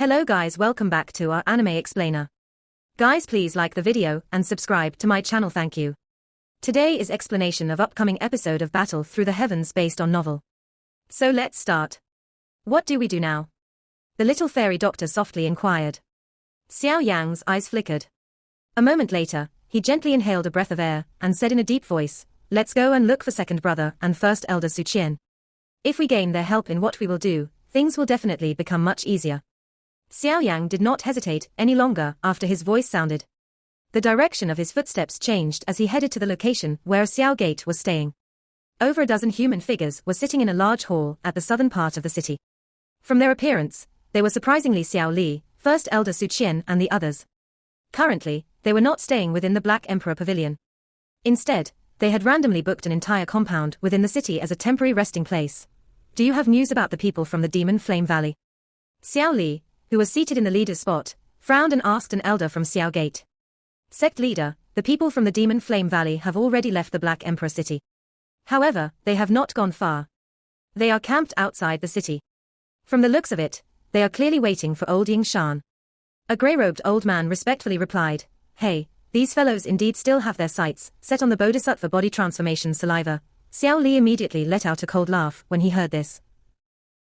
Hello guys, welcome back to our anime explainer. Guys, please like the video and subscribe to my channel, thank you. Today is explanation of upcoming episode of Battle Through the Heavens based on novel. So let's start. What do we do now? The little fairy doctor softly inquired. Xiao Yan's eyes flickered. A moment later, he gently inhaled a breath of air and said in a deep voice, "Let's go and look for second brother and first elder Xiao. If we gain their help in what we will do, things will definitely become much easier." Xiao Yan did not hesitate any longer after his voice sounded. The direction of his footsteps changed as he headed to the location where Xiao Gate was staying. Over a dozen human figures were sitting in a large hall at the southern part of the city. From their appearance, they were surprisingly Xiao Li, first elder Xiao, and the others. Currently, they were not staying within the Black Emperor Pavilion. Instead, they had randomly booked an entire compound within the city as a temporary resting place. "Do you have news about the people from the Demon Flame Valley?" Xiao Li, who was seated in the leader's spot, frowned and asked an elder from Xiao Gate. "Sect leader, the people from the Demon Flame Valley have already left the Black Emperor city. However, they have not gone far. They are camped outside the city. From the looks of it, they are clearly waiting for old Ying Shan." A grey-robed old man respectfully replied, "Hey, these fellows indeed still have their sights set on the Bodhisattva body transformation saliva." Xiao Li immediately let out a cold laugh when he heard this.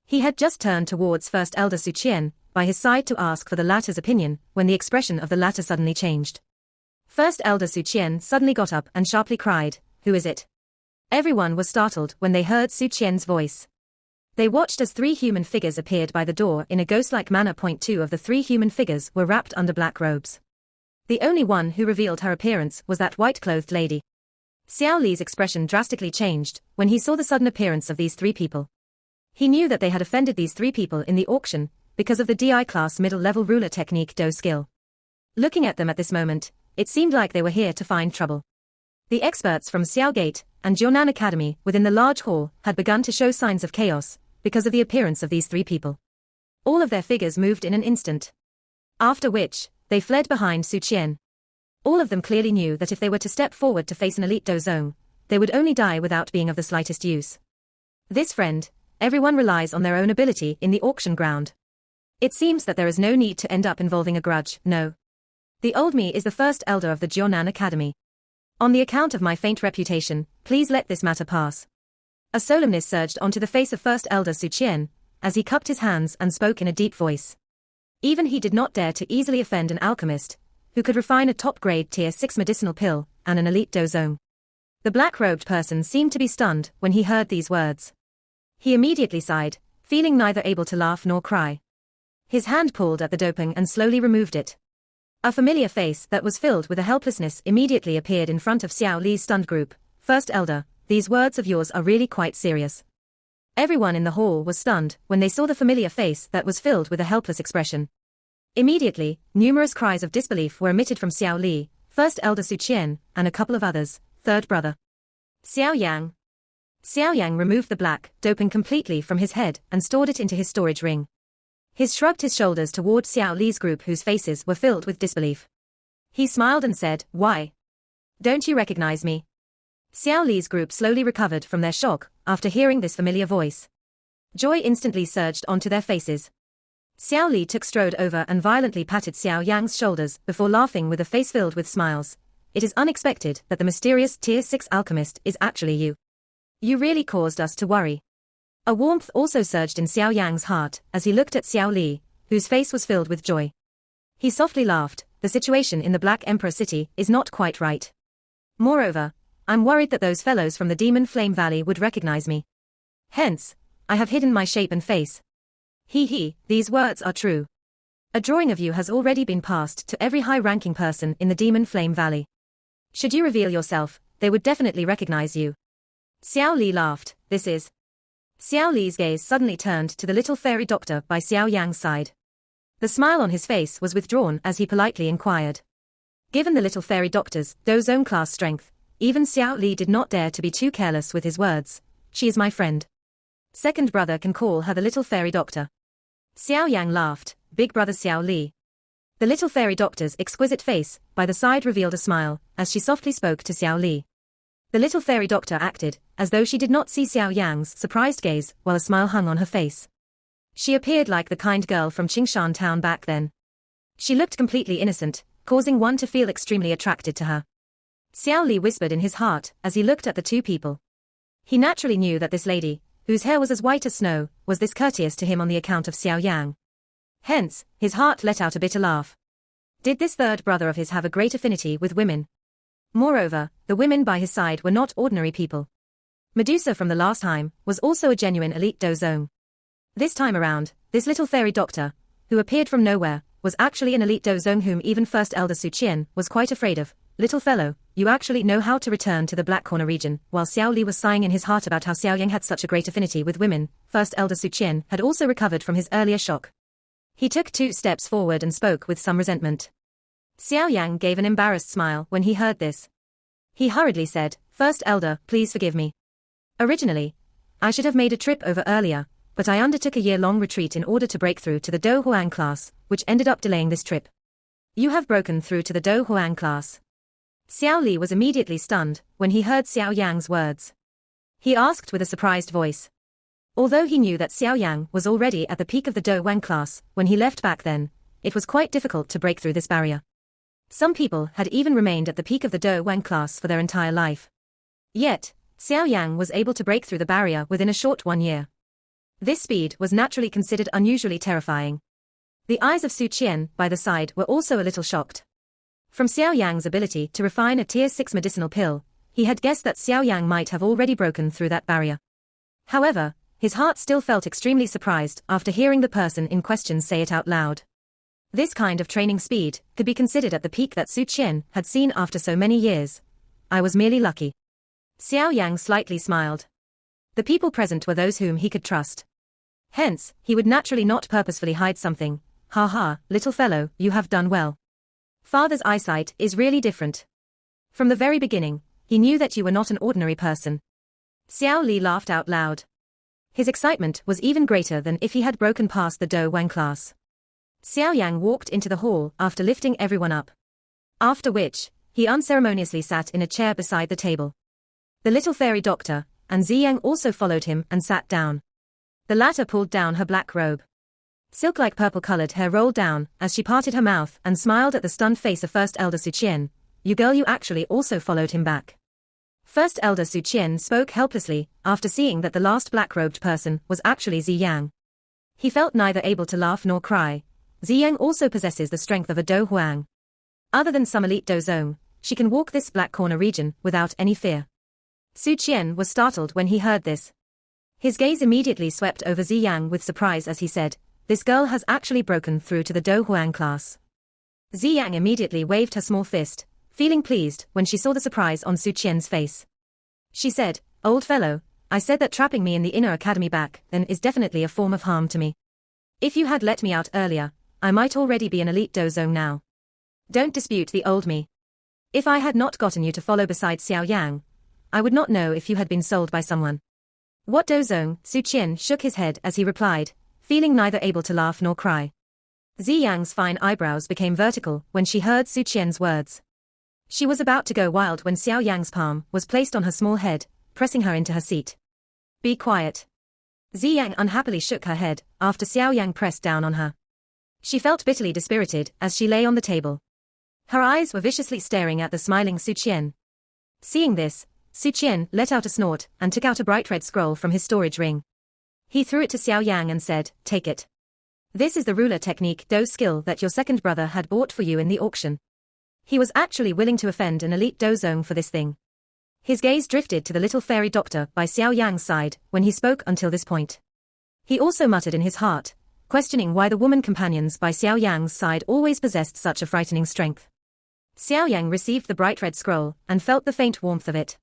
He had just turned towards first elder Xiao by his side to ask for the latter's opinion when the expression of the latter suddenly changed. First elder Xiao suddenly got up and sharply cried, "Who is it?" Everyone was startled when they heard Xiao's voice. They watched as three human figures appeared by the door in a ghost-like manner. Two of the three human figures were wrapped under black robes. The only one who revealed her appearance was that white-clothed lady. Xiao Li's expression drastically changed when he saw the sudden appearance of these three people. He knew that they had offended these three people in the auction because of the DI class middle-level ruler technique Do skill. Looking at them at this moment, it seemed like they were here to find trouble. The experts from Xiao Gate and Jiunan Academy within the large hall had begun to show signs of chaos because of the appearance of these three people. All of their figures moved in an instant. After which, they fled behind Xiao. All of them clearly knew that if they were to step forward to face an elite dozong, they would only die without being of the slightest use. This friend, everyone relies on their own ability in the auction ground. It seems that there is no need to end up involving a grudge, no. The old me is the first elder of the Jiunan Academy. On the account of my faint reputation, please let this matter pass. A solemnness surged onto the face of first elder Xiao, as he cupped his hands and spoke in a deep voice. Even he did not dare to easily offend an alchemist, who could refine a top-grade tier 6 medicinal pill, and an elite dozong. The black-robed person seemed to be stunned when he heard these words. He immediately sighed, feeling neither able to laugh nor cry. His hand pulled at the doping and slowly removed it. A familiar face that was filled with a helplessness immediately appeared in front of Xiao Li's stunned group. "First elder, these words of yours are really quite serious." Everyone in the hall was stunned when they saw the familiar face that was filled with a helpless expression. Immediately, numerous cries of disbelief were emitted from Xiao Li, first elder Xiao, and a couple of others, third brother. Xiao Yang. Xiao Yang removed the black doping completely from his head and stored it into his storage ring. He shrugged his shoulders toward Xiao Li's group whose faces were filled with disbelief. He smiled and said, "Why? Don't you recognize me?" Xiao Li's group slowly recovered from their shock after hearing this familiar voice. Joy instantly surged onto their faces. Xiao Li strode over and violently patted Xiao Yang's shoulders before laughing with a face filled with smiles. "It is unexpected that the mysterious tier 6 alchemist is actually you. You really caused us to worry." A warmth also surged in Xiao Yang's heart as he looked at Xiao Li, whose face was filled with joy. He softly laughed. "The situation in the Black Emperor city is not quite right. Moreover, I'm worried that those fellows from the Demon Flame Valley would recognize me. Hence, I have hidden my shape and face." These words are true. A drawing of you has already been passed to every high-ranking person in the Demon Flame Valley. Should you reveal yourself, they would definitely recognize you. Xiao Li laughed. This is... Xiao Li's gaze suddenly turned to the little fairy doctor by Xiao Yang's side. The smile on his face was withdrawn as he politely inquired. Given the little fairy doctor's dozong class strength, even Xiao Li did not dare to be too careless with his words. "She is my friend. Second brother can call her the little fairy doctor." Xiao Yang laughed. "Big brother Xiao Li." The little fairy doctor's exquisite face by the side revealed a smile as she softly spoke to Xiao Li. The little fairy doctor acted as though she did not see Xiao Yang's surprised gaze while a smile hung on her face. She appeared like the kind girl from Qingshan town back then. She looked completely innocent, causing one to feel extremely attracted to her. Xiao Li whispered in his heart as he looked at the two people. He naturally knew that this lady, whose hair was as white as snow, was this courteous to him on the account of Xiao Yang. Hence, his heart let out a bitter laugh. Did this third brother of his have a great affinity with women? Moreover, the women by his side were not ordinary people. Medusa from the last time was also a genuine elite dozong. This time around, this little fairy doctor, who appeared from nowhere, was actually an elite dozong whom even First Elder Su Qian was quite afraid of. Little fellow, you actually know how to return to the Black Corner region. While Xiao Li was sighing in his heart about how Xiao Yang had such a great affinity with women, First Elder Su Qian had also recovered from his earlier shock. He took 2 steps forward and spoke with some resentment. Xiao Yang gave an embarrassed smile when he heard this. He hurriedly said, First Elder, please forgive me. Originally, I should have made a trip over earlier, but I undertook a year-long retreat in order to break through to the Do Huang class, which ended up delaying this trip. You have broken through to the Do Huang class. Xiao Li was immediately stunned when he heard Xiao Yang's words. He asked with a surprised voice. Although he knew that Xiao Yang was already at the peak of the Do Huang class when he left back then, it was quite difficult to break through this barrier. Some people had even remained at the peak of the Do Huang class for their entire life. Yet, Xiao Yang was able to break through the barrier within a short 1 year. This speed was naturally considered unusually terrifying. The eyes of Su Qian by the side were also a little shocked. From Xiao Yang's ability to refine a Tier 6 medicinal pill, he had guessed that Xiao Yang might have already broken through that barrier. However, his heart still felt extremely surprised after hearing the person in question say it out loud. This kind of training speed could be considered at the peak that Su Qian had seen after so many years. I was merely lucky. Xiao Yang slightly smiled. The people present were those whom he could trust. Hence, he would naturally not purposefully hide something. Ha ha, little fellow, you have done well. Father's eyesight is really different. From the very beginning, he knew that you were not an ordinary person. Xiao Li laughed out loud. His excitement was even greater than if he had broken past the Do Huang class. Xiao Yang walked into the hall after lifting everyone up. After which, he unceremoniously sat in a chair beside the table. The little fairy doctor, and Ziyang also followed him and sat down. The latter pulled down her black robe. Silk-like purple-colored hair rolled down as she parted her mouth and smiled at the stunned face of First Elder Su Qian. You girl, you actually also followed him back. First Elder Su Qian spoke helplessly after seeing that the last black-robed person was actually Ziyang. He felt neither able to laugh nor cry. Ziyang also possesses the strength of a Do Huang. Other than some elite dozong, she can walk this Black Corner region without any fear. Su Qian was startled when he heard this. His gaze immediately swept over Ziyang with surprise as he said, this girl has actually broken through to the Do Huang class. Ziyang immediately waved her small fist, feeling pleased when she saw the surprise on Su Qian's face. She said, old fellow, I said that trapping me in the inner academy back then is definitely a form of harm to me. If you had let me out earlier, I might already be an elite dozong now. Don't dispute the old me. If I had not gotten you to follow beside Xiao Yang, I would not know if you had been sold by someone. What dozong? Su Qian shook his head as he replied, feeling neither able to laugh nor cry. Ziyang's fine eyebrows became vertical when she heard Su Qian's words. She was about to go wild when Xiao Yang's palm was placed on her small head, pressing her into her seat. Be quiet. Ziyang unhappily shook her head after Xiao Yang pressed down on her. She felt bitterly dispirited as she lay on the table. Her eyes were viciously staring at the smiling Su Qian. Seeing this, Su Qian let out a snort and took out a bright red scroll from his storage ring. He threw it to Xiao Yang and said, take it. This is the ruler technique Do skill that your second brother had bought for you in the auction. He was actually willing to offend an elite dozong for this thing. His gaze drifted to the little fairy doctor by Xiao Yang's side when he spoke until this point. He also muttered in his heart, questioning why the woman companions by Xiao Yang's side always possessed such a frightening strength. Xiao Yang received the bright red scroll and felt the faint warmth of it.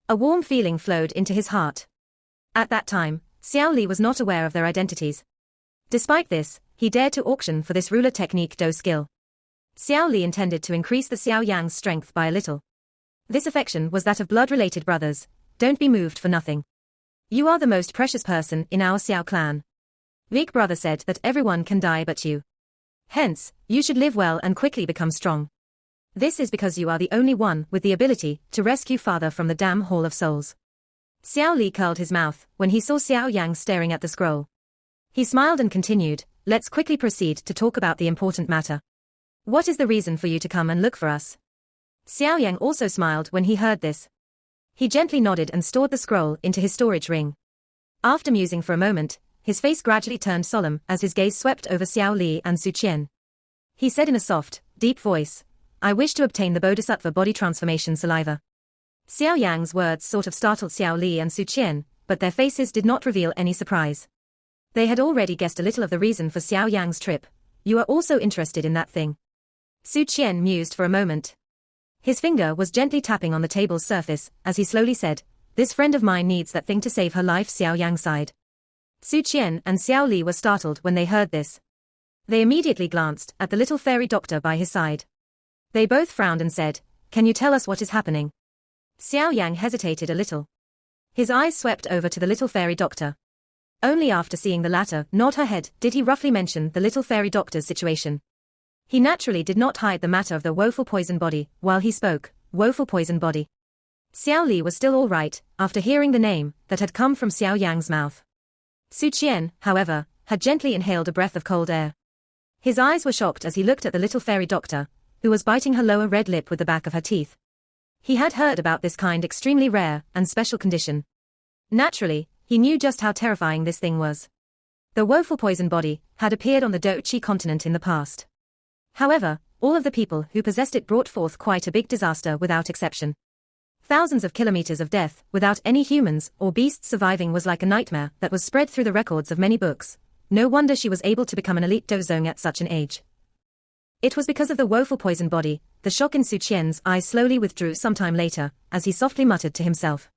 A warm feeling flowed into his heart. At that time, Xiao Li was not aware of their identities. Despite this, he dared to auction for this ruler technique Do skill. Xiao Li intended to increase the Xiao Yang's strength by a little. This affection was that of blood-related brothers. Don't be moved for nothing. You are the most precious person in our Xiao clan. Big brother said that everyone can die but you. Hence, you should live well and quickly become strong. This is because you are the only one with the ability to rescue father from the damn Hall of Souls. Xiao Li curled his mouth when he saw Xiao Yang staring at the scroll. He smiled and continued, let's quickly proceed to talk about the important matter. What is the reason for you to come and look for us? Xiao Yan also smiled when he heard this. He gently nodded and stored the scroll into his storage ring. After musing for a moment, his face gradually turned solemn as his gaze swept over Xiao Li and Su Qian. He said in a soft, deep voice, I wish to obtain the Bodhisattva body transformation saliva. Xiao Yang's words sort of startled Xiao Li and Su Qian, but their faces did not reveal any surprise. They had already guessed a little of the reason for Xiao Yang's trip. You are also interested in that thing. Su Qian mused for a moment. His finger was gently tapping on the table's surface, as he slowly said, this friend of mine needs that thing to save her life. Xiao Yang sighed. Su Qian and Xiao Li were startled when they heard this. They immediately glanced at the little fairy doctor by his side. They both frowned and said, can you tell us what is happening? Xiao Yang hesitated a little. His eyes swept over to the little fairy doctor. Only after seeing the latter nod her head did he roughly mention the little fairy doctor's situation. He naturally did not hide the matter of the woeful poison body while he spoke, woeful poison body. Xiao Li was still all right after hearing the name that had come from Xiao Yang's mouth. Su Qian, however, had gently inhaled a breath of cold air. His eyes were shocked as he looked at the little fairy doctor, who was biting her lower red lip with the back of her teeth. He had heard about this kind extremely rare and special condition. Naturally, he knew just how terrifying this thing was. The woeful poison body had appeared on the Do-Chi continent in the past. However, all of the people who possessed it brought forth quite a big disaster without exception. Thousands of kilometers of death without any humans or beasts surviving was like a nightmare that was spread through the records of many books. No wonder she was able to become an elite dozong at such an age. It was because of the woeful poison body. The shock in Su Qian's eyes slowly withdrew sometime later, as he softly muttered to himself.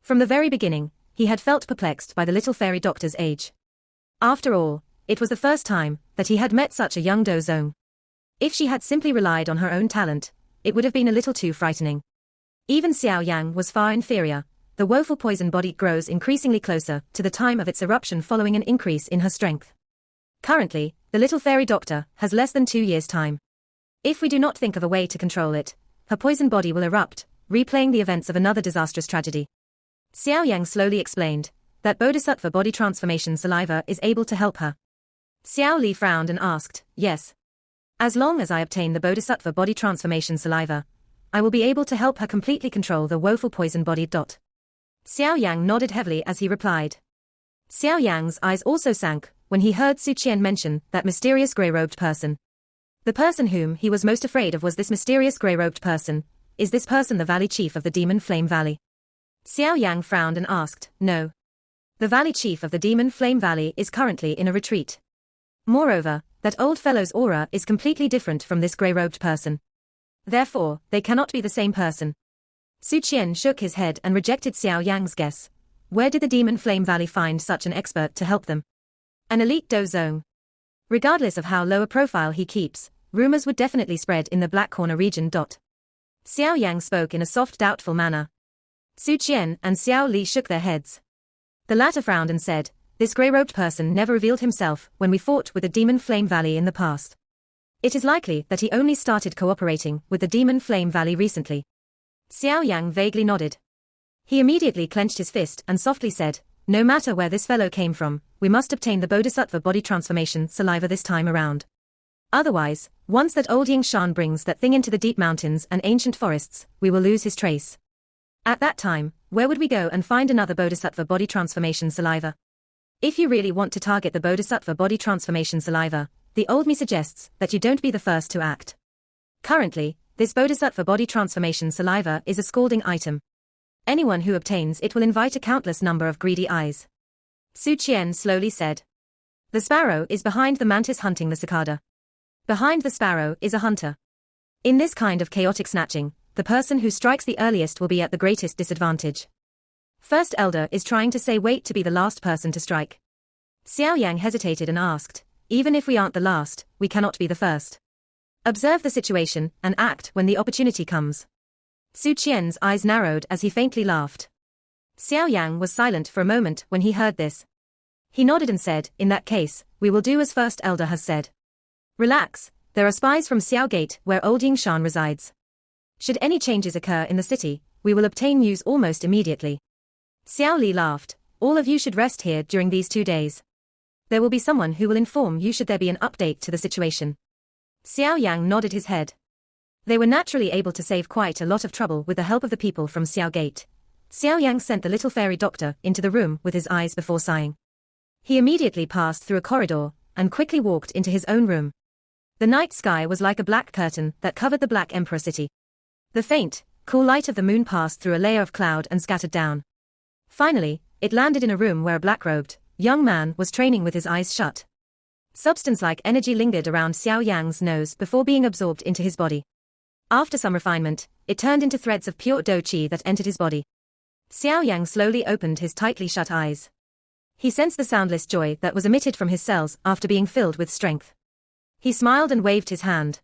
From the very beginning, he had felt perplexed by the little fairy doctor's age. After all, it was the first time that he had met such a young dozong. If she had simply relied on her own talent, it would have been a little too frightening. Even Xiao Yang was far inferior. The woeful poison body grows increasingly closer to the time of its eruption following an increase in her strength. Currently, the little fairy doctor has less than 2 years' time. If we do not think of a way to control it, her poison body will erupt, replaying the events of another disastrous tragedy. Xiao Yang slowly explained that Bodhisattva body transformation saliva is able to help her. Xiao Li frowned and asked, yes. As long as I obtain the Bodhisattva body transformation saliva, I will be able to help her completely control the woeful poison body. Xiao Yang nodded heavily as he replied. Xiao Yang's eyes also sank when he heard Su Qian mention that mysterious grey-robed person. The person whom he was most afraid of was this mysterious grey-robed person. Is this person the valley chief of the Demon Flame Valley? Xiao Yang frowned and asked, no. The valley chief of the Demon Flame Valley is currently in a retreat. Moreover, that old fellow's aura is completely different from this grey-robed person. Therefore, they cannot be the same person. Su Qian shook his head and rejected Xiao Yang's guess. Where did the Demon Flame Valley find such an expert to help them? An elite dozong. Regardless of how low a profile he keeps, rumors would definitely spread in the Black Corner region. Xiao Yang spoke in a soft, doubtful manner. Su Qian and Xiao Li shook their heads. The latter frowned and said, this grey-robed person never revealed himself when we fought with the Demon Flame Valley in the past. It is likely that he only started cooperating with the Demon Flame Valley recently. Xiao Yang vaguely nodded. He immediately clenched his fist and softly said, no matter where this fellow came from, we must obtain the Bodhisattva body transformation saliva this time around. Otherwise, once that old Ying Shan brings that thing into the deep mountains and ancient forests, we will lose his trace. At that time, where would we go and find another Bodhisattva body transformation saliva? If you really want to target the Bodhisattva body transformation saliva, the old me suggests that you don't be the first to act. Currently, this Bodhisattva body transformation saliva is a scalding item. Anyone who obtains it will invite a countless number of greedy eyes. Su Qian slowly said. The sparrow is behind the mantis hunting the cicada. Behind the sparrow is a hunter. In this kind of chaotic snatching, the person who strikes the earliest will be at the greatest disadvantage. First Elder is trying to say wait to be the last person to strike. Xiao Yang hesitated and asked, even if we aren't the last, we cannot be the first. Observe the situation and act when the opportunity comes. Su Qian's eyes narrowed as he faintly laughed. Xiao Yang was silent for a moment when he heard this. He nodded and said, in that case, we will do as First Elder has said. Relax, there are spies from Xiao Gate where old Ying Shan resides. Should any changes occur in the city, we will obtain news almost immediately. Xiao Li laughed, all of you should rest here during these 2 days. There will be someone who will inform you should there be an update to the situation. Xiao Yang nodded his head. They were naturally able to save quite a lot of trouble with the help of the people from Xiao Gate. Xiao Yang sent the little fairy doctor into the room with his eyes before sighing. He immediately passed through a corridor and quickly walked into his own room. The night sky was like a black curtain that covered the Black Emperor city. The faint, cool light of the moon passed through a layer of cloud and scattered down. Finally, it landed in a room where a black-robed young man was training with his eyes shut. Substance-like energy lingered around Xiao Yang's nose before being absorbed into his body. After some refinement, it turned into threads of pure Do Qi that entered his body. Xiao Yang slowly opened his tightly shut eyes. He sensed the soundless joy that was emitted from his cells after being filled with strength. He smiled and waved his hand.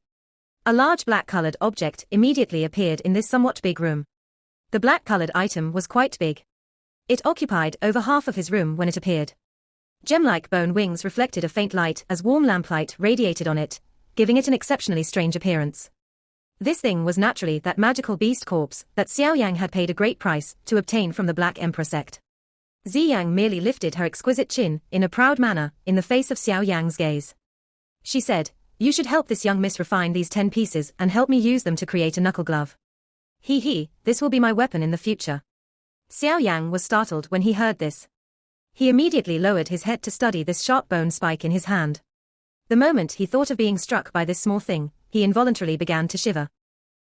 A large black-colored object immediately appeared in this somewhat big room. The black-colored item was quite big. It occupied over half of his room when it appeared. Gem-like bone wings reflected a faint light as warm lamplight radiated on it, giving it an exceptionally strange appearance. This thing was naturally that magical beast corpse that Xiao Yang had paid a great price to obtain from the Black Emperor sect. Zi Yang merely lifted her exquisite chin in a proud manner in the face of Xiao Yang's gaze. She said, "You should help this young miss refine these 10 pieces and help me use them to create a knuckle glove. This will be my weapon in the future." Xiao Yang was startled when he heard this. He immediately lowered his head to study this sharp bone spike in his hand. The moment he thought of being struck by this small thing, he involuntarily began to shiver.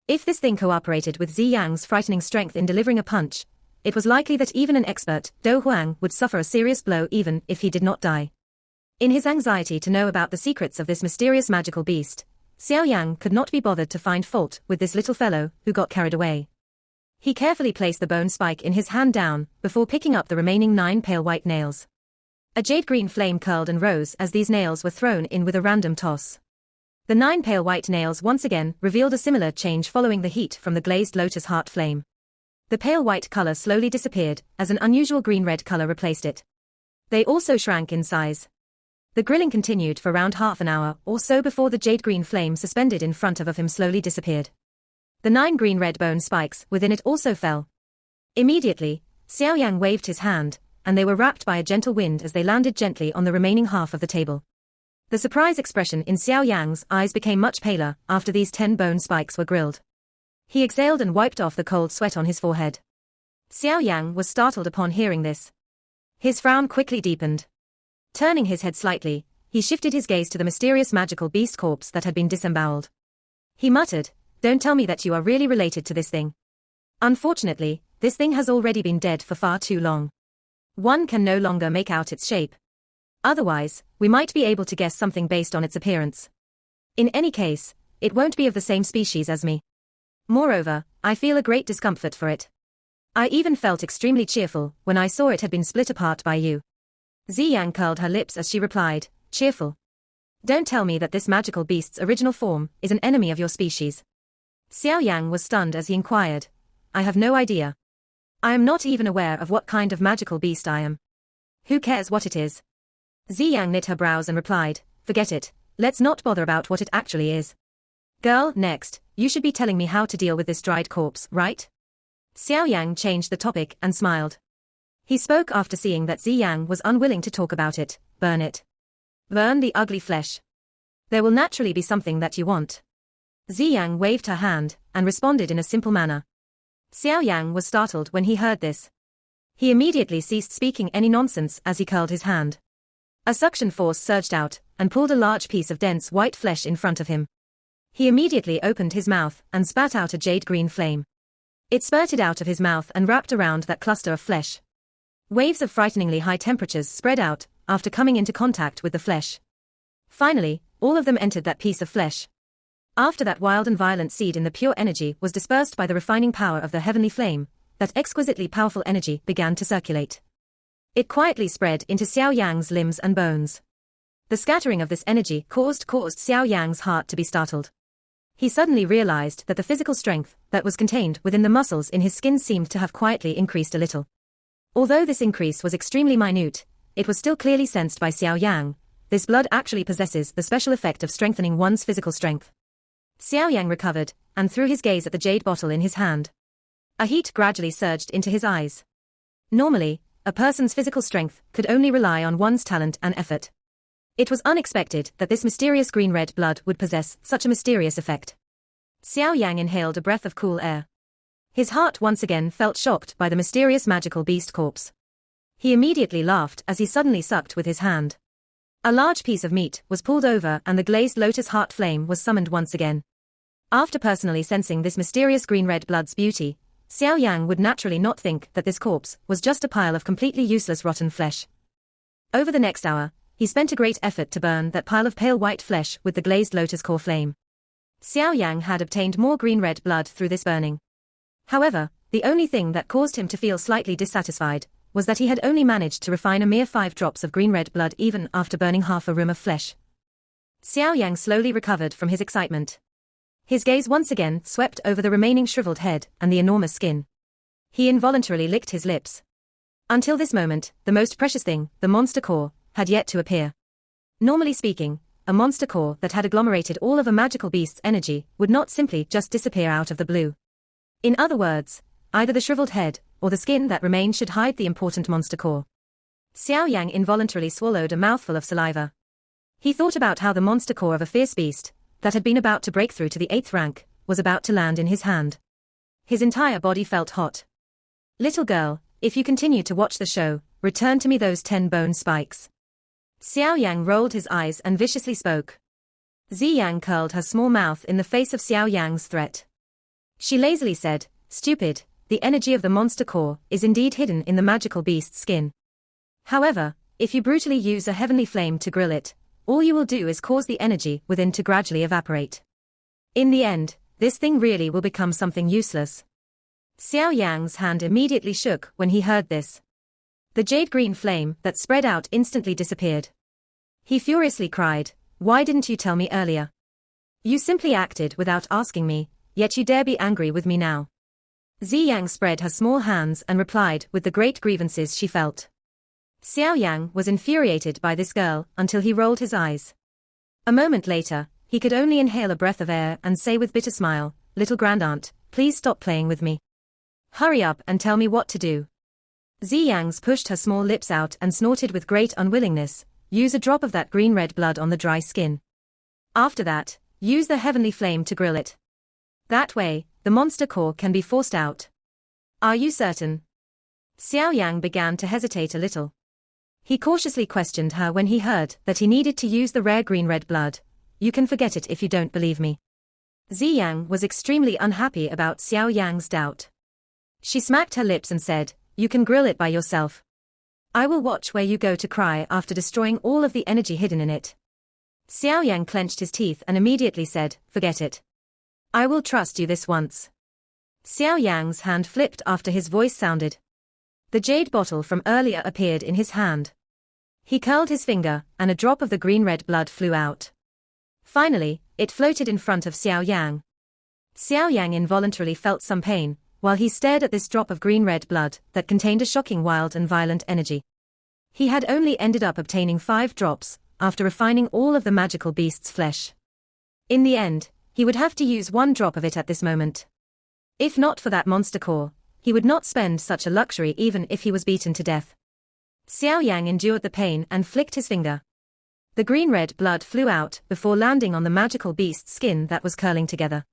If this thing cooperated with Zi Yang's frightening strength in delivering a punch, it was likely that even an expert, Do Huang, would suffer a serious blow even if he did not die. In his anxiety to know about the secrets of this mysterious magical beast, Xiao Yang could not be bothered to find fault with this little fellow who got carried away. He carefully placed the bone spike in his hand down before picking up the remaining 9 pale white nails. A jade-green flame curled and rose as these nails were thrown in with a random toss. The 9 pale white nails once again revealed a similar change following the heat from the glazed lotus heart flame. The pale white color slowly disappeared as an unusual green-red color replaced it. They also shrank in size. The grilling continued for around half an hour or so before the jade-green flame suspended in front of him slowly disappeared. The 9 green-red bone spikes within it also fell. Immediately, Xiao Yang waved his hand, and they were wrapped by a gentle wind as they landed gently on the remaining half of the table. The surprise expression in Xiao Yang's eyes became much paler after these 10 bone spikes were grilled. He exhaled and wiped off the cold sweat on his forehead. Xiao Yang was startled upon hearing this. His frown quickly deepened. Turning his head slightly, he shifted his gaze to the mysterious magical beast corpse that had been disemboweled. He muttered, "Don't tell me that you are really related to this thing. Unfortunately, this thing has already been dead for far too long. One can no longer make out its shape. Otherwise, we might be able to guess something based on its appearance. In any case, it won't be of the same species as me. Moreover, I feel a great discomfort for it. I even felt extremely cheerful when I saw it had been split apart by you." Zi Yang curled her lips as she replied, "Cheerful? Don't tell me that this magical beast's original form is an enemy of your species." Xiao Yang was stunned as he inquired, "I have no idea. I am not even aware of what kind of magical beast I am. Who cares what it is?" Zi Yang knit her brows and replied, "Forget it, let's not bother about what it actually is. Girl, next, you should be telling me how to deal with this dried corpse, right?" Xiao Yang changed the topic and smiled. He spoke after seeing that Zi Yang was unwilling to talk about it. "Burn it. Burn the ugly flesh. There will naturally be something that you want." Zi Yang waved her hand and responded in a simple manner. Xiao Yang was startled when he heard this. He immediately ceased speaking any nonsense as he curled his hand. A suction force surged out and pulled a large piece of dense white flesh in front of him. He immediately opened his mouth and spat out a jade-green flame. It spurted out of his mouth and wrapped around that cluster of flesh. Waves of frighteningly high temperatures spread out after coming into contact with the flesh. Finally, all of them entered that piece of flesh. After that wild and violent seed in the pure energy was dispersed by the refining power of the heavenly flame, that exquisitely powerful energy began to circulate. It quietly spread into Xiao Yang's limbs and bones. The scattering of this energy caused Xiao Yang's heart to be startled. He suddenly realized that the physical strength that was contained within the muscles in his skin seemed to have quietly increased a little. Although this increase was extremely minute, it was still clearly sensed by Xiao Yang. This blood actually possesses the special effect of strengthening one's physical strength. Xiao Yang recovered and threw his gaze at the jade bottle in his hand. A heat gradually surged into his eyes. Normally, a person's physical strength could only rely on one's talent and effort. It was unexpected that this mysterious green-red blood would possess such a mysterious effect. Xiao Yang inhaled a breath of cool air. His heart once again felt shocked by the mysterious magical beast corpse. He immediately laughed as he suddenly sucked with his hand. A large piece of meat was pulled over and the glazed lotus heart flame was summoned once again. After personally sensing this mysterious green-red blood's beauty, Xiao Yang would naturally not think that this corpse was just a pile of completely useless rotten flesh. Over the next hour, he spent a great effort to burn that pile of pale white flesh with the glazed lotus core flame. Xiao Yang had obtained more green-red blood through this burning. However, the only thing that caused him to feel slightly dissatisfied was that he had only managed to refine a mere 5 drops of green-red blood even after burning half a room of flesh. Xiao Yang slowly recovered from his excitement. His gaze once again swept over the remaining shriveled head and the enormous skin. He involuntarily licked his lips. Until this moment, the most precious thing, the monster core, had yet to appear. Normally speaking, a monster core that had agglomerated all of a magical beast's energy would not simply just disappear out of the blue. In other words, either the shriveled head or the skin that remained should hide the important monster core. Xiao Yang involuntarily swallowed a mouthful of saliva. He thought about how the monster core of a fierce beast, that had been about to break through to the 8th rank, was about to land in his hand. His entire body felt hot. Little girl, if you continue to watch the show, return to me those 10 bone spikes. Xiao Yang rolled his eyes and viciously spoke. Ziyang curled her small mouth in the face of Xiao Yang's threat. She lazily said, "Stupid, the energy of the monster core is indeed hidden in the magical beast's skin. However, if you brutally use a heavenly flame to grill it, all you will do is cause the energy within to gradually evaporate. In the end, this thing really will become something useless." Xiao Yang's hand immediately shook when he heard this. The jade-green flame that spread out instantly disappeared. He furiously cried, "Why didn't you tell me earlier? You simply acted without asking me, yet you dare be angry with me now." Ziyang spread her small hands and replied with the great grievances she felt. Xiao Yang was infuriated by this girl until he rolled his eyes. A moment later, he could only inhale a breath of air and say with bitter smile, "Little grandaunt, please stop playing with me. Hurry up and tell me what to do." Ziyang pushed her small lips out and snorted with great unwillingness, "Use a drop of that green-red blood on the dry skin. After that, use the heavenly flame to grill it. That way, the monster core can be forced out. Are you certain?" Xiao Yang began to hesitate a little. He cautiously questioned her when he heard that he needed to use the rare green-red blood. "You can forget it if you don't believe me." Ziyang was extremely unhappy about Xiao Yang's doubt. She smacked her lips and said, "You can grill it by yourself. I will watch where you go to cry after destroying all of the energy hidden in it." Xiao Yang clenched his teeth and immediately said, "Forget it. I will trust you this once." Xiao Yang's hand flipped after his voice sounded. The jade bottle from earlier appeared in his hand. He curled his finger, and a drop of the green-red blood flew out. Finally, it floated in front of Xiao Yang. Xiao Yang involuntarily felt some pain, while he stared at this drop of green-red blood that contained a shocking wild and violent energy. He had only ended up obtaining 5 drops, after refining all of the magical beast's flesh. In the end, he would have to use 1 drop of it at this moment. If not for that monster core, he would not spend such a luxury even if he was beaten to death. Xiao Yang endured the pain and flicked his finger. The green-red blood flew out before landing on the magical beast's skin that was curling together.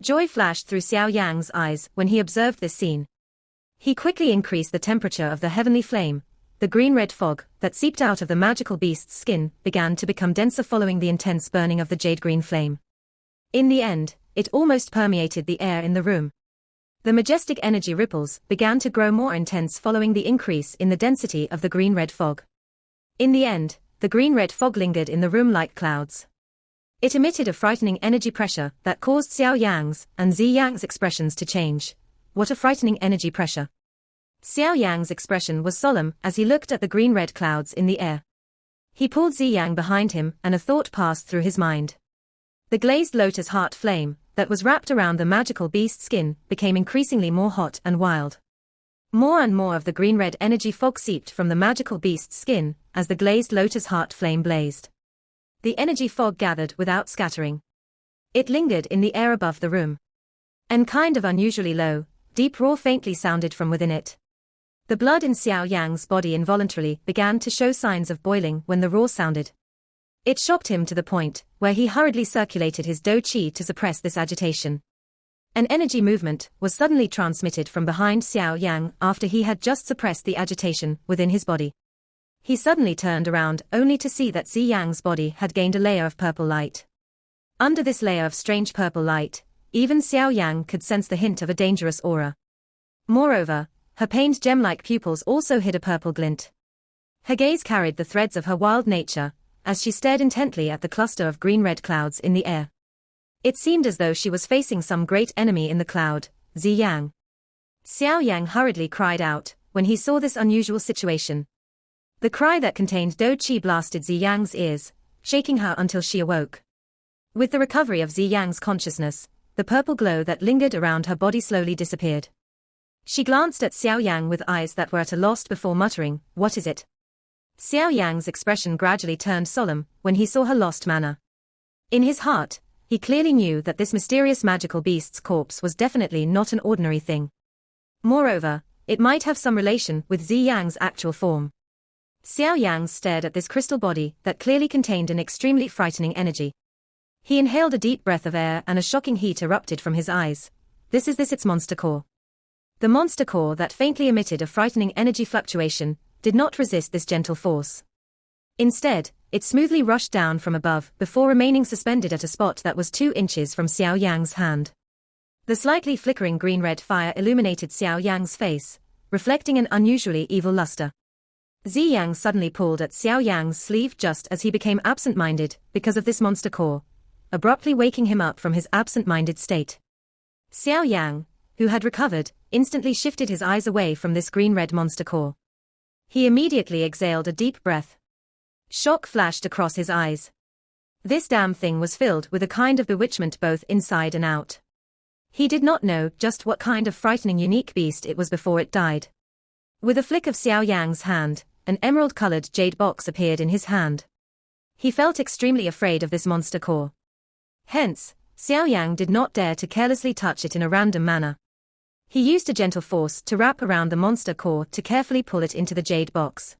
Joy flashed through Xiao Yang's eyes when he observed this scene. He quickly increased the temperature of the heavenly flame. The green-red fog that seeped out of the magical beast's skin began to become denser following the intense burning of the jade-green flame. In the end, it almost permeated the air in the room. The majestic energy ripples began to grow more intense following the increase in the density of the green-red fog. In the end, the green-red fog lingered in the room like clouds. It emitted a frightening energy pressure that caused Xiao Yang's and Ziyang's expressions to change. What a frightening energy pressure. Xiao Yang's expression was solemn as he looked at the green-red clouds in the air. He pulled Ziyang behind him and a thought passed through his mind. The glazed lotus heart flame that was wrapped around the magical beast's skin became increasingly more hot and wild. More and more of the green-red energy fog seeped from the magical beast's skin as the glazed lotus heart flame blazed. The energy fog gathered without scattering. It lingered in the air above the room. And kind of unusually low, deep roar faintly sounded from within it. The blood in Xiao Yang's body involuntarily began to show signs of boiling when the roar sounded. It shocked him to the point where he hurriedly circulated his dou qi to suppress this agitation. An energy movement was suddenly transmitted from behind Xiao Yan after he had just suppressed the agitation within his body. He suddenly turned around only to see that Zi Yang's body had gained a layer of purple light. Under this layer of strange purple light, even Xiao Yan could sense the hint of a dangerous aura. Moreover, her pained gem-like pupils also hid a purple glint. Her gaze carried the threads of her wild nature, as she stared intently at the cluster of green-red clouds in the air. It seemed as though she was facing some great enemy in the cloud, Zi Yang. Xiao Yang hurriedly cried out when he saw this unusual situation. The cry that contained dou qi blasted Zi Yang's ears, shaking her until she awoke. With the recovery of Zi Yang's consciousness, the purple glow that lingered around her body slowly disappeared. She glanced at Xiao Yang with eyes that were at a loss before muttering, "What is it?" Xiao Yang's expression gradually turned solemn when he saw her lost manner. In his heart, he clearly knew that this mysterious magical beast's corpse was definitely not an ordinary thing. Moreover, it might have some relation with Zi Yang's actual form. Xiao Yang stared at this crystal body that clearly contained an extremely frightening energy. He inhaled a deep breath of air and a shocking heat erupted from his eyes. This its monster core. The monster core that faintly emitted a frightening energy fluctuation did not resist this gentle force. Instead, it smoothly rushed down from above before remaining suspended at a spot that was 2 inches from Xiao Yang's hand. The slightly flickering green-red fire illuminated Xiao Yang's face, reflecting an unusually evil luster. Zi Yang suddenly pulled at Xiao Yang's sleeve just as he became absent-minded because of this monster core, abruptly waking him up from his absent-minded state. Xiao Yang, who had recovered, instantly shifted his eyes away from this green-red monster core. He immediately exhaled a deep breath. Shock flashed across his eyes. This damn thing was filled with a kind of bewitchment both inside and out. He did not know just what kind of frightening unique beast it was before it died. With a flick of Xiao Yang's hand, an emerald-colored jade box appeared in his hand. He felt extremely afraid of this monster core. Hence, Xiao Yang did not dare to carelessly touch it in a random manner. He used a gentle force to wrap around the monster core to carefully pull it into the jade box.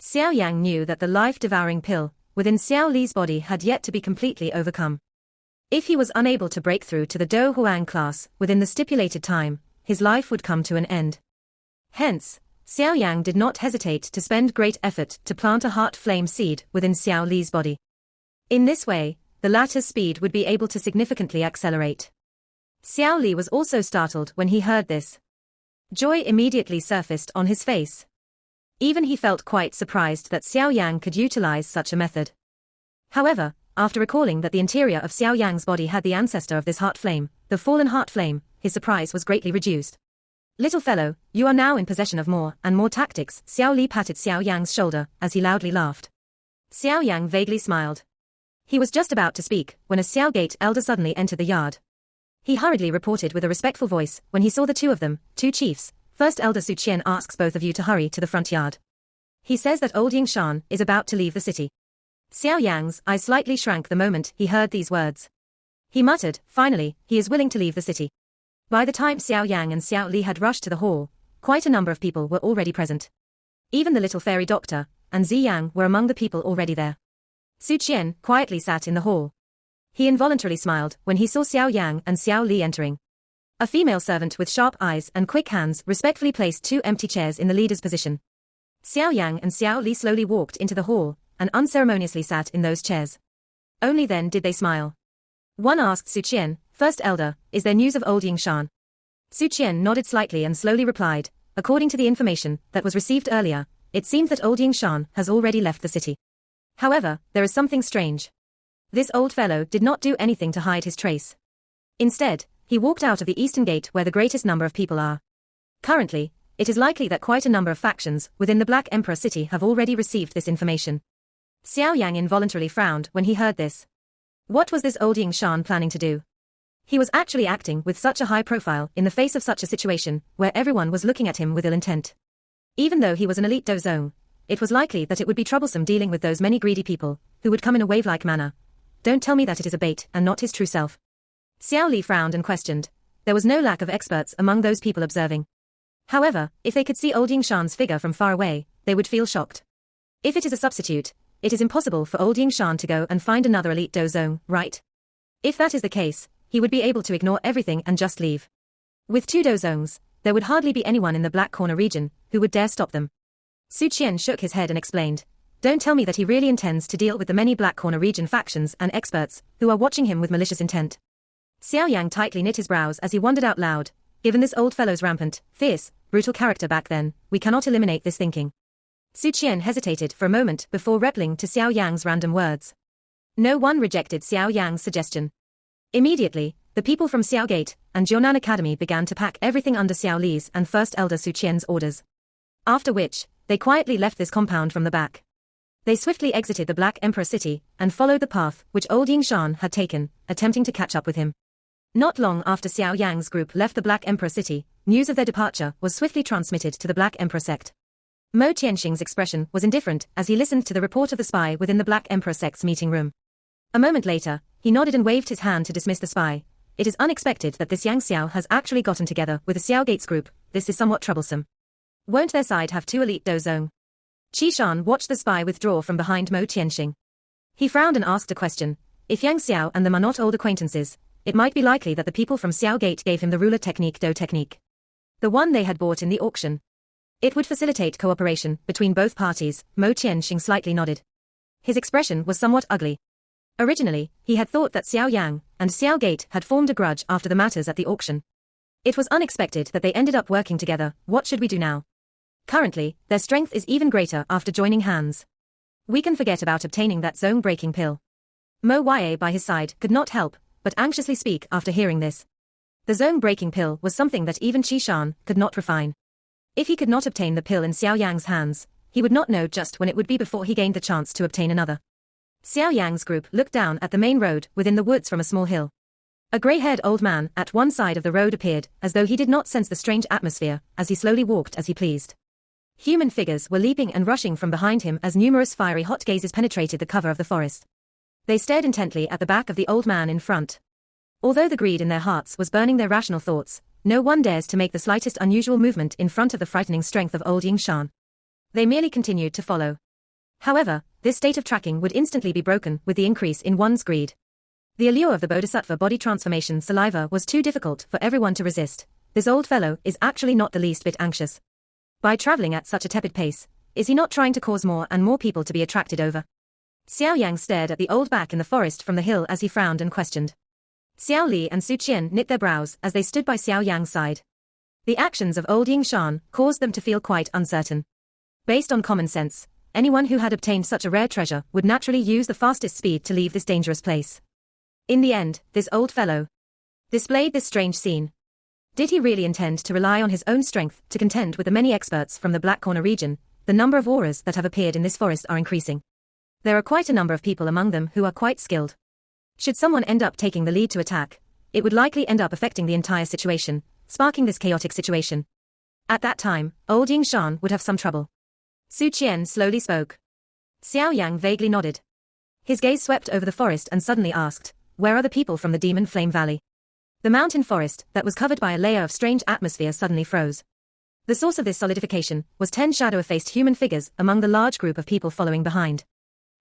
Xiao Yang knew that the life-devouring pill within Xiao Li's body had yet to be completely overcome. If he was unable to break through to the Do Huang class within the stipulated time, his life would come to an end. Hence, Xiao Yang did not hesitate to spend great effort to plant a heart flame seed within Xiao Li's body. In this way, the latter's speed would be able to significantly accelerate. Xiao Li was also startled when he heard this. Joy immediately surfaced on his face. Even he felt quite surprised that Xiao Yang could utilize such a method. However, after recalling that the interior of Xiao Yang's body had the ancestor of this heart flame, the fallen heart flame, his surprise was greatly reduced. "Little fellow, you are now in possession of more and more tactics." Xiao Li patted Xiao Yang's shoulder as he loudly laughed. Xiao Yang vaguely smiled. He was just about to speak when a Xiao Gate elder suddenly entered the yard. He hurriedly reported with a respectful voice when he saw the two of them, 2 chiefs. "First Elder Su Qian asks both of you to hurry to the front yard. He says that old Ying Shan is about to leave the city." Xiao Yang's eyes slightly shrank the moment he heard these words. He muttered, "Finally, he is willing to leave the city." By the time Xiao Yang and Xiao Li had rushed to the hall, quite a number of people were already present. Even the little fairy doctor and Zi Yang were among the people already there. Su Qian quietly sat in the hall. He involuntarily smiled when he saw Xiao Yang and Xiao Li entering. A female servant with sharp eyes and quick hands respectfully placed 2 empty chairs in the leader's position. Xiao Yang and Xiao Li slowly walked into the hall and unceremoniously sat in those chairs. Only then did they smile. One asked Su Qian, "First Elder, is there news of old Ying Shan?" Su Qian nodded slightly and slowly replied, "According to the information that was received earlier, it seems that old Ying Shan has already left the city. However, there is something strange. This old fellow did not do anything to hide his trace. Instead, he walked out of the eastern gate where the greatest number of people are. Currently, it is likely that quite a number of factions within the Black Emperor city have already received this information." Xiao Yang involuntarily frowned when he heard this. What was this old Ying Shan planning to do? He was actually acting with such a high profile in the face of such a situation where everyone was looking at him with ill intent. Even though he was an elite dozong, it was likely that it would be troublesome dealing with those many greedy people who would come in a wave-like manner. Don't tell me that it is a bait and not his true self. Xiao Li frowned and questioned. There was no lack of experts among those people observing. However, if they could see old Ying Shan's figure from far away, they would feel shocked. If it is a substitute, it is impossible for old Yingshan to go and find another elite dozong, right? If that is the case, he would be able to ignore everything and just leave. With 2 dozongs, there would hardly be anyone in the Black Corner region who would dare stop them. Su Qian shook his head and explained, "Don't tell me that he really intends to deal with the many Black Corner region factions and experts who are watching him with malicious intent." Xiao Yan tightly knit his brows as he wondered out loud, "Given this old fellow's rampant, fierce, brutal character back then, we cannot eliminate this thinking." Su Qian hesitated for a moment before replying to Xiao Yang's random words. No one rejected Xiao Yang's suggestion. Immediately, the people from Xiao Gate and Jiunan Academy began to pack everything under Xiao Li's and First Elder Su Qian's orders. After which, they quietly left this compound from the back. They swiftly exited the Black Emperor city and followed the path which old Yingshan had taken, attempting to catch up with him. Not long after Xiao Yang's group left the Black Emperor city, news of their departure was swiftly transmitted to the Black Emperor sect. Mo Tianxing's expression was indifferent as he listened to the report of the spy within the Black Emperor sect's meeting room. A moment later, he nodded and waved his hand to dismiss the spy. It is unexpected that this Yang Xiao has actually gotten together with the Xiao Gates group. This is somewhat troublesome. Won't their side have 2 elite dozong? Qi Shan watched the spy withdraw from behind Mo Tianxing. He frowned and asked a question. If Yang Xiao and them are not old acquaintances, it might be likely that the people from Xiao Gate gave him the ruler technique Do technique. The one they had bought in the auction. It would facilitate cooperation between both parties. Mo Tianxing slightly nodded. His expression was somewhat ugly. Originally, he had thought that Xiao Yang and Xiao Gate had formed a grudge after the matters at the auction. It was unexpected that they ended up working together. What should we do now? Currently, their strength is even greater after joining hands. We can forget about obtaining that zone-breaking pill. Mo Ye by his side could not help but anxiously speak after hearing this. The zone-breaking pill was something that even Qi Shan could not refine. If he could not obtain the pill in Xiao Yang's hands, he would not know just when it would be before he gained the chance to obtain another. Xiao Yang's group looked down at the main road within the woods from a small hill. A grey-haired old man at one side of the road appeared, as though he did not sense the strange atmosphere, as he slowly walked as he pleased. Human figures were leaping and rushing from behind him as numerous fiery hot gazes penetrated the cover of the forest. They stared intently at the back of the old man in front. Although the greed in their hearts was burning their rational thoughts, no one dares to make the slightest unusual movement in front of the frightening strength of old Yingshan. They merely continued to follow. However, this state of tracking would instantly be broken with the increase in one's greed. The allure of the Bodhisattva body transformation saliva was too difficult for everyone to resist. This old fellow is actually not the least bit anxious. By traveling at such a tepid pace, is he not trying to cause more and more people to be attracted over? Xiao Yang stared at the old back in the forest from the hill as he frowned and questioned. Xiao Li and Su Qian knit their brows as they stood by Xiao Yang's side. The actions of old Yingshan caused them to feel quite uncertain. Based on common sense, anyone who had obtained such a rare treasure would naturally use the fastest speed to leave this dangerous place. In the end, this old fellow displayed this strange scene. Did he really intend to rely on his own strength to contend with the many experts from the Black Corner region? The number of auras that have appeared in this forest are increasing. There are quite a number of people among them who are quite skilled. Should someone end up taking the lead to attack, it would likely end up affecting the entire situation, sparking this chaotic situation. At that time, old Yingshan would have some trouble. Su Qian slowly spoke. Xiao Yang vaguely nodded. His gaze swept over the forest and suddenly asked, "Where are the people from the Demon Flame Valley?" The mountain forest that was covered by a layer of strange atmosphere suddenly froze. The source of this solidification was 10 shadow-faced human figures among the large group of people following behind.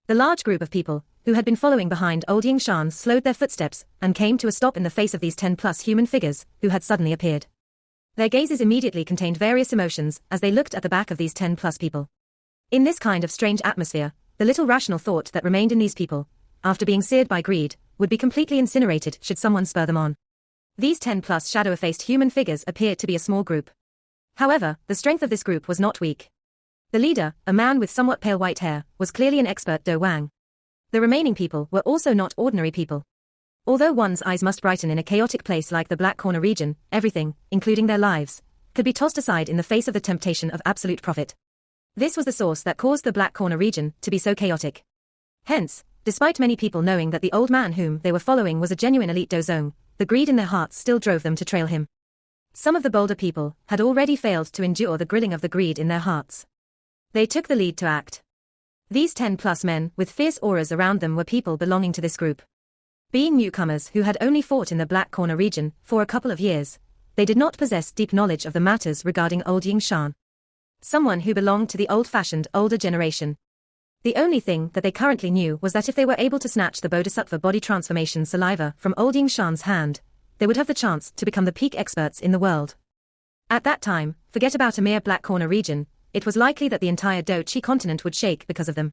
The large group of people who had been following behind old Yingshan slowed their footsteps and came to a stop in the face of these 10+ human figures who had suddenly appeared. Their gazes immediately contained various emotions as they looked at the back of these 10+ people. In this kind of strange atmosphere, the little rational thought that remained in these people, after being seared by greed, would be completely incinerated should someone spur them on. These 10+ shadow-faced human figures appeared to be a small group. However, the strength of this group was not weak. The leader, a man with somewhat pale white hair, was clearly an expert Do Wang. The remaining people were also not ordinary people. Although one's eyes must brighten in a chaotic place like the Black Corner region, everything, including their lives, could be tossed aside in the face of the temptation of absolute profit. This was the source that caused the Black Corner region to be so chaotic. Hence, despite many people knowing that the old man whom they were following was a genuine elite Dozong, the greed in their hearts still drove them to trail him. Some of the bolder people had already failed to endure the grilling of the greed in their hearts. They took the lead to act. These 10+ men with fierce auras around them were people belonging to this group. Being newcomers who had only fought in the Black Corner region for a couple of years, they did not possess deep knowledge of the matters regarding old Yingshan. Someone who belonged to the old-fashioned older generation. The only thing that they currently knew was that if they were able to snatch the Bodhisattva body transformation saliva from old Yingshan's hand, they would have the chance to become the peak experts in the world. At that time, forget about a mere Black Corner region, it was likely that the entire Do-Chi continent would shake because of them.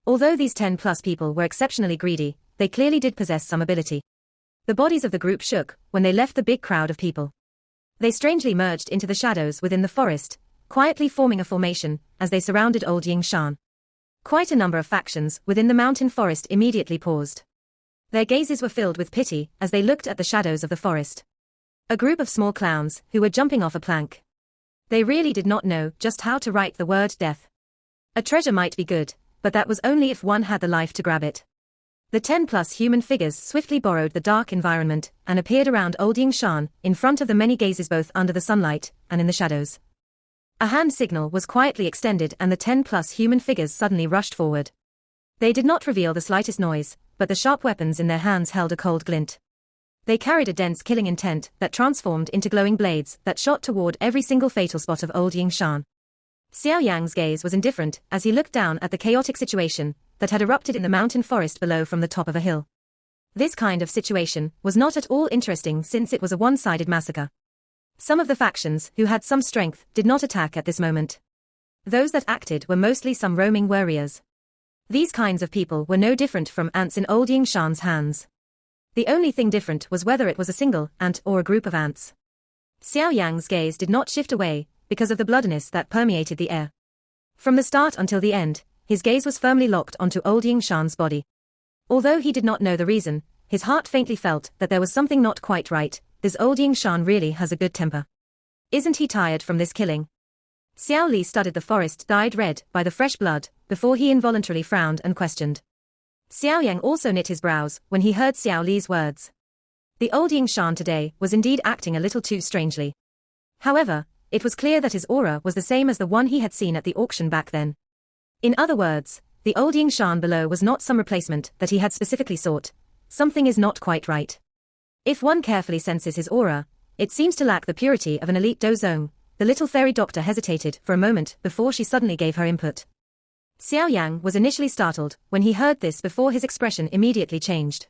Although these 10+ people were exceptionally greedy, they clearly did possess some ability. The bodies of the group shook when they left the big crowd of people. They strangely merged into the shadows within the forest, quietly forming a formation as they surrounded old Yingshan. Quite a number of factions within the mountain forest immediately paused. Their gazes were filled with pity as they looked at the shadows of the forest. A group of small clowns who were jumping off a plank. They really did not know just how to write the word death. A treasure might be good, but that was only if one had the life to grab it. The 10+ human figures swiftly borrowed the dark environment and appeared around old Yingshan, in front of the many gazes both under the sunlight and in the shadows. A hand signal was quietly extended and the 10+ human figures suddenly rushed forward. They did not reveal the slightest noise, but the sharp weapons in their hands held a cold glint. They carried a dense killing intent that transformed into glowing blades that shot toward every single fatal spot of old Yingshan. Xiao Yan's gaze was indifferent as he looked down at the chaotic situation that had erupted in the mountain forest below from the top of a hill. This kind of situation was not at all interesting since it was a one-sided massacre. Some of the factions who had some strength did not attack at this moment. Those that acted were mostly some roaming warriors. These kinds of people were no different from ants in old Yingshan's hands. The only thing different was whether it was a single ant or a group of ants. Xiao Yan's gaze did not shift away because of the bloodiness that permeated the air. From the start until the end, his gaze was firmly locked onto old Yingshan's body. Although he did not know the reason, his heart faintly felt that there was something not quite right. This old Yingshan really has a good temper. Isn't he tired from this killing? Xiao Li studied the forest dyed red by the fresh blood, before he involuntarily frowned and questioned. Xiao Yang also knit his brows when he heard Xiao Li's words. The old Yingshan today was indeed acting a little too strangely. However, it was clear that his aura was the same as the one he had seen at the auction back then. In other words, the old Yingshan below was not some replacement that he had specifically sought. Something is not quite right. If one carefully senses his aura, it seems to lack the purity of an elite dozong. The little fairy doctor hesitated for a moment before she suddenly gave her input. Xiao Yang was initially startled when he heard this before his expression immediately changed.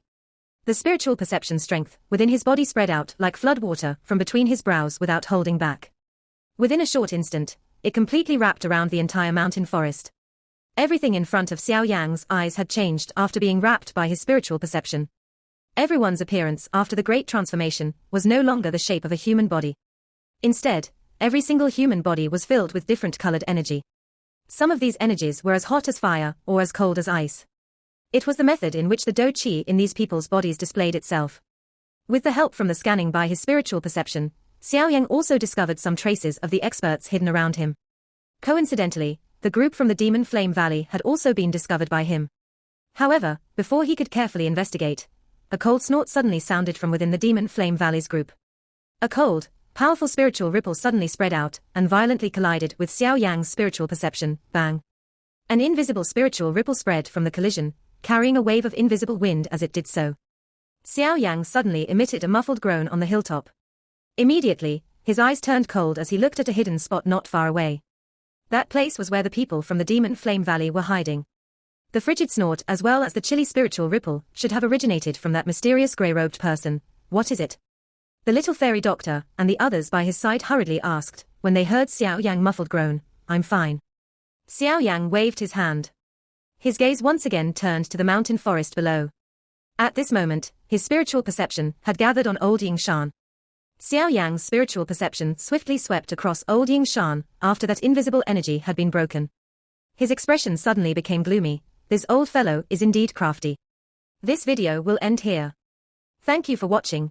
The spiritual perception strength within his body spread out like floodwater from between his brows without holding back. Within a short instant, it completely wrapped around the entire mountain forest. Everything in front of Xiao Yang's eyes had changed after being wrapped by his spiritual perception. Everyone's appearance after the great transformation was no longer the shape of a human body. Instead, every single human body was filled with different colored energy. Some of these energies were as hot as fire or as cold as ice. It was the method in which the Do-Chi in these people's bodies displayed itself. With the help from the scanning by his spiritual perception, Xiao Yang also discovered some traces of the experts hidden around him. Coincidentally, the group from the Demon Flame Valley had also been discovered by him. However, before he could carefully investigate, a cold snort suddenly sounded from within the Demon Flame Valley's group. A cold, powerful spiritual ripple suddenly spread out and violently collided with Xiao Yang's spiritual perception. Bang! An invisible spiritual ripple spread from the collision, carrying a wave of invisible wind as it did so. Xiao Yang suddenly emitted a muffled groan on the hilltop. Immediately, his eyes turned cold as he looked at a hidden spot not far away. That place was where the people from the Demon Flame Valley were hiding. The frigid snort as well as the chilly spiritual ripple should have originated from that mysterious grey-robed person. What is it? The little fairy doctor and the others by his side hurriedly asked, when they heard Xiao Yang muffled groan. I'm fine. Xiao Yang waved his hand. His gaze once again turned to the mountain forest below. At this moment, his spiritual perception had gathered on old Yingshan. Xiao Yang's spiritual perception swiftly swept across old Yingshan after that invisible energy had been broken. His expression suddenly became gloomy. This old fellow is indeed crafty. This video will end here. Thank you for watching.